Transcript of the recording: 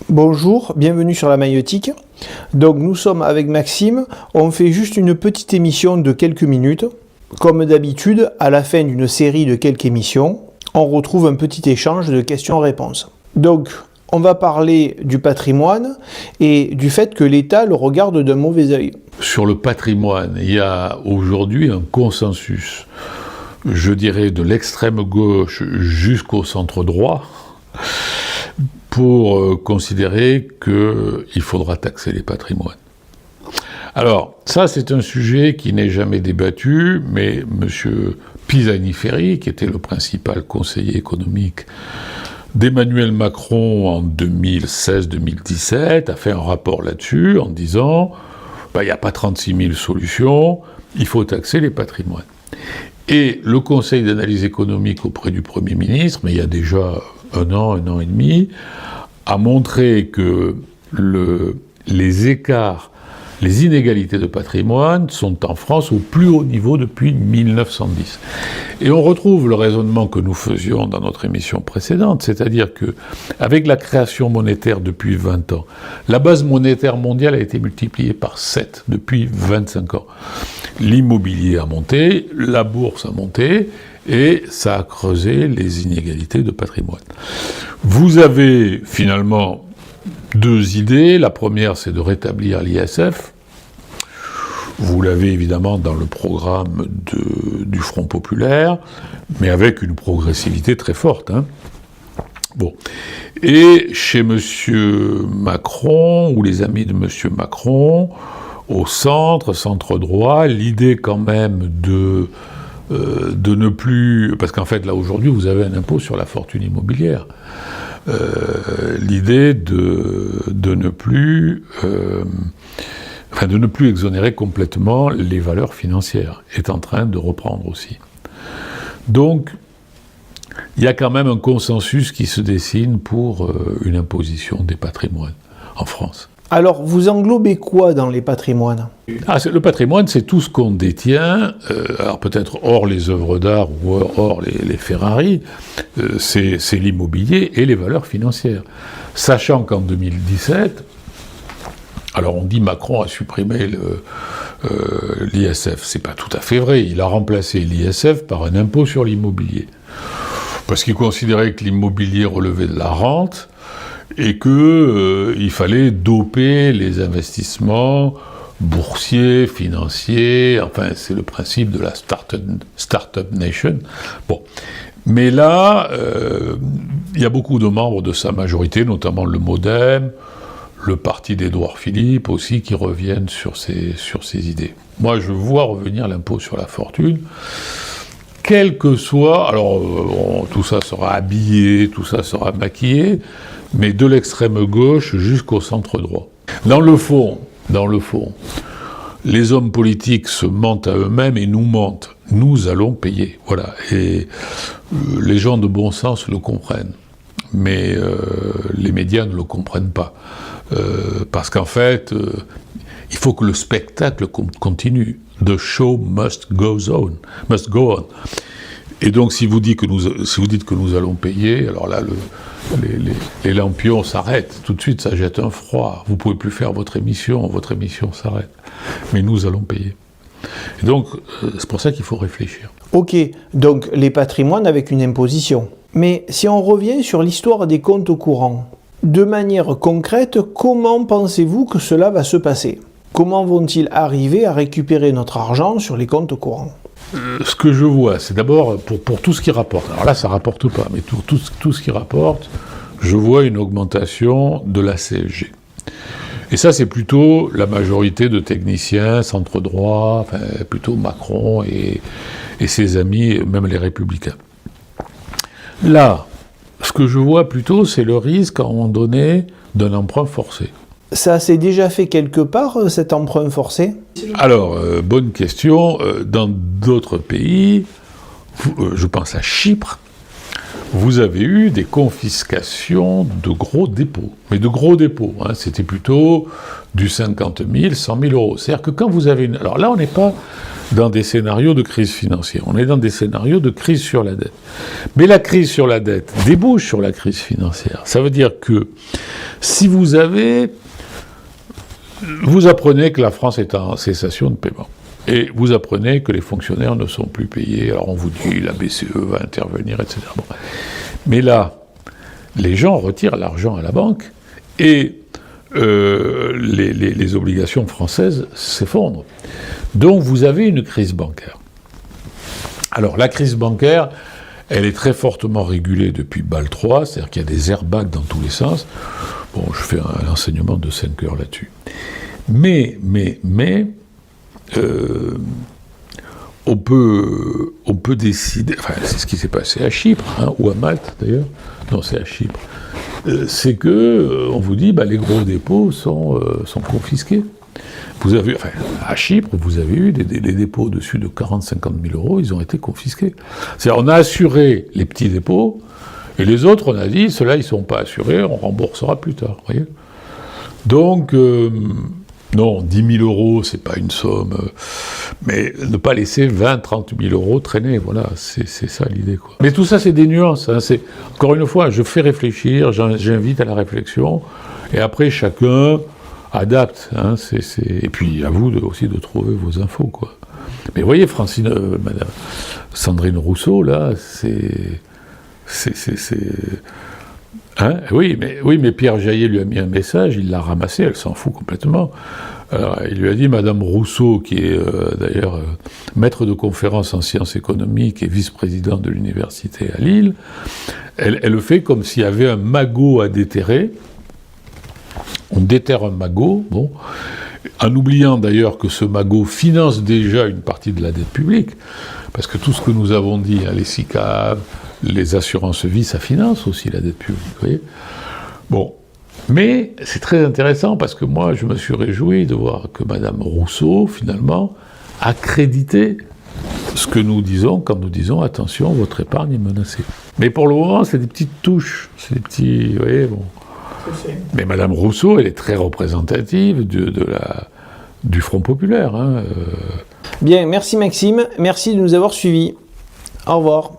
Bonjour, bienvenue sur la maïeutique. Donc nous sommes avec Maxime, on fait juste une petite émission de quelques minutes. Comme d'habitude, à la fin d'une série de quelques émissions, on retrouve un petit échange de questions-réponses. Donc on va parler du patrimoine et du fait que l'État le regarde d'un mauvais œil. Sur le patrimoine, il y a aujourd'hui un consensus, je dirais de l'extrême gauche jusqu'au centre droit, pour considérer qu'il faudra taxer les patrimoines. Alors, ça c'est un sujet qui n'est jamais débattu, mais M. Pisani-Ferry, qui était le principal conseiller économique d'Emmanuel Macron en 2016-2017, a fait un rapport là-dessus en disant il n'y a pas 36 000 solutions, il faut taxer les patrimoines. Et le Conseil d'analyse économique auprès du Premier ministre, mais il y a déjà un an et demi, a montré que les écarts, les inégalités de patrimoine sont en France au plus haut niveau depuis 1910. Et on retrouve le raisonnement que nous faisions dans notre émission précédente, c'est-à-dire que avec la création monétaire depuis 20 ans, la base monétaire mondiale a été multipliée par 7 depuis 25 ans. L'immobilier a monté, la bourse a monté, et ça a creusé les inégalités de patrimoine. Vous avez finalement deux idées. La première, c'est de rétablir l'ISF. Vous l'avez évidemment dans le programme du Front populaire, mais avec une progressivité très forte. Bon. Et chez M. Macron, ou les amis de M. Macron, au centre droit, l'idée quand même de ne plus... Parce qu'en fait, là, aujourd'hui, vous avez un impôt sur la fortune immobilière. L'idée de ne plus exonérer complètement les valeurs financières est en train de reprendre aussi. Donc, il y a quand même un consensus qui se dessine pour une imposition des patrimoines en France. Alors, vous englobez quoi dans les patrimoines ? Le patrimoine, c'est tout ce qu'on détient, alors peut-être hors les œuvres d'art ou hors les Ferrari, c'est l'immobilier et les valeurs financières. Sachant qu'en 2017, alors on dit Macron a supprimé l'ISF, c'est pas tout à fait vrai, il a remplacé l'ISF par un impôt sur l'immobilier. Parce qu'il considérait que l'immobilier relevait de la rente, et qu'il fallait doper les investissements boursiers, financiers, enfin c'est le principe de la Startup Nation. Bon. Mais là, il y a beaucoup de membres de sa majorité, notamment le MoDem, le parti d'Édouard Philippe aussi, qui reviennent sur ces idées. Moi, je vois revenir l'impôt sur la fortune, quel que soit, alors tout ça sera habillé, tout ça sera maquillé, mais de l'extrême gauche jusqu'au centre droit. Dans le fond, les hommes politiques se mentent à eux-mêmes et nous mentent. Nous allons payer, voilà. Et les gens de bon sens le comprennent, mais les médias ne le comprennent pas. Parce qu'en fait, il faut que le spectacle continue. The show must go on. Et donc, si vous dites que nous allons payer, alors là, les lampions s'arrêtent. Tout de suite, ça jette un froid. Vous ne pouvez plus faire votre émission s'arrête. Mais nous allons payer. Et donc, c'est pour ça qu'il faut réfléchir. Ok, donc les patrimoines avec une imposition. Mais si on revient sur l'histoire des comptes courants, de manière concrète, comment pensez-vous que cela va se passer ? Comment vont-ils arriver à récupérer notre argent sur les comptes courants ? Ce que je vois, c'est d'abord pour tout ce qui rapporte. Alors là, ça ne rapporte pas, mais tout ce qui rapporte, je vois une augmentation de la CSG. Et ça, c'est plutôt la majorité de techniciens, centre droit, enfin, plutôt Macron et ses amis, même les Républicains. Là, ce que je vois plutôt, c'est le risque, à un moment donné, d'un emprunt forcé. Ça s'est déjà fait quelque part, cet emprunt forcé ? Alors, bonne question. Dans d'autres pays, je pense à Chypre, vous avez eu des confiscations de gros dépôts. Mais de gros dépôts, hein, c'était plutôt du 50 000, 100 000 euros. C'est-à-dire que quand vous avez une... Alors là, on n'est pas dans des scénarios de crise financière, on est dans des scénarios de crise sur la dette. Mais la crise sur la dette débouche sur la crise financière. Ça veut dire que si vous apprenez que la France est en cessation de paiement, et vous apprenez que les fonctionnaires ne sont plus payés, alors on vous dit la BCE va intervenir, etc. Bon. Mais là, les gens retirent l'argent à la banque et les obligations françaises s'effondrent. Donc vous avez une crise bancaire. Alors la crise bancaire, elle est très fortement régulée depuis Bâle III, c'est-à-dire qu'il y a des airbags dans tous les sens. Bon, je fais un enseignement de 5 heures là-dessus. Mais on peut décider, enfin c'est ce qui s'est passé à Chypre, hein, ou à Malte d'ailleurs, non c'est à Chypre, c'est que on vous dit les gros dépôts sont confisqués. Vous avez, enfin, à Chypre, vous avez eu des dépôts au-dessus de 40-50 000 euros, ils ont été confisqués. C'est-à-dire on a assuré les petits dépôts, et les autres on a dit, ceux-là ils ne sont pas assurés, on remboursera plus tard, voyez. Donc, non, 10 000 euros, c'est pas une somme, mais ne pas laisser 20-30 000 euros traîner, voilà, c'est ça l'idée, quoi. Mais tout ça, c'est des nuances, hein, c'est, encore une fois, je fais réfléchir, j'invite à la réflexion, et après, chacun adapte, hein, et puis à vous aussi de trouver vos infos, quoi. Mais vous voyez, Madame Sandrine Rousseau, là, Hein? Oui, mais Pierre Jaillet lui a mis un message, il l'a ramassé, elle s'en fout complètement. Alors, il lui a dit, Madame Rousseau, qui est d'ailleurs maître de conférences en sciences économiques et vice-présidente de l'université à Lille, elle le fait comme s'il y avait un magot à déterrer. On déterre un magot, bon, en oubliant d'ailleurs que ce magot finance déjà une partie de la dette publique, parce que tout ce que nous avons dit, les SICAV, les assurances-vie, ça finance aussi la dette publique, vous voyez. Bon, mais c'est très intéressant parce que moi, je me suis réjoui de voir que Madame Rousseau, finalement, a crédité ce que nous disons quand nous disons « attention, votre épargne est menacée ». Mais pour le moment, c'est des petites touches, c'est des petits, vous voyez, bon. Mais Madame Rousseau, elle est très représentative du Front populaire. Hein. Bien, merci Maxime, merci de nous avoir suivis. Au revoir.